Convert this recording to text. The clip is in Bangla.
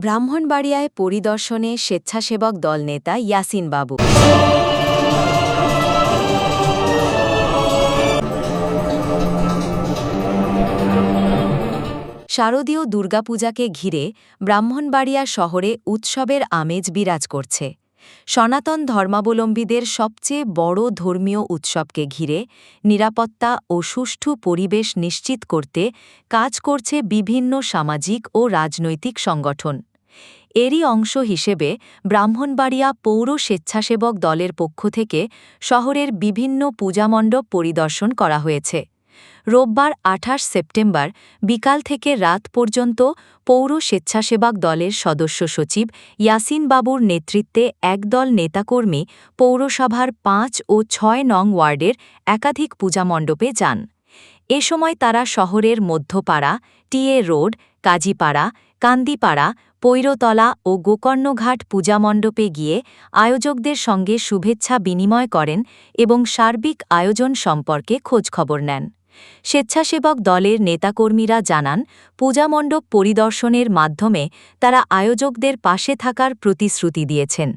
ব্রাহ্মণবাড়িয়ায় পরিদর্শনে স্বেচ্ছাসেবক দল নেতা ইয়াসিন বাবু। শারদীয় দুর্গাপূজাকে ঘিরে ব্রাহ্মণবাড়িয়া শহরে উৎসবের আমেজ বিরাজ করছে। সনাতন ধর্মাবলম্বীদের সবচেয়ে বড় ধর্মীয় উৎসবকে ঘিরে নিরাপত্তা ও সুষ্ঠু পরিবেশ নিশ্চিত করতে কাজ করছে বিভিন্ন সামাজিক ও রাজনৈতিক সংগঠন। এরই অংশ হিসেবে ব্রাহ্মণবাড়িয়া পৌর স্বেচ্ছাসেবক দলের পক্ষ থেকে শহরের বিভিন্ন পূজামণ্ডপ পরিদর্শন করা হয়েছে। রোববার ২৮ সেপ্টেম্বর বিকাল থেকে রাত পর্যন্ত পৌর স্বেচ্ছাসেবক দলের সদস্য সচিব ইয়াসিন বাবুর নেতৃত্বে একদল নেতাকর্মী পৌরসভার ৫ ও ৬ নং ওয়ার্ডের একাধিক পূজামণ্ডপে যান। এ সময় তারা শহরের মধ্যপাড়া, টিএ রোড, কাজীপাড়া, কান্দিপাড়া, পৈরতলা ও গোকর্ণঘাট পূজামণ্ডপে গিয়ে আয়োজকদের সঙ্গে শুভেচ্ছা বিনিময় করেন এবং সার্বিক আয়োজন সম্পর্কে খোঁজখবর নেন। স্বেচ্ছাসেবক দলের নেতাকর্মীরা জানান, পূজামণ্ডপ পরিদর্শনের মাধ্যমে তারা আয়োজকদের পাশে থাকার প্রতিশ্রুতি দিয়েছেন।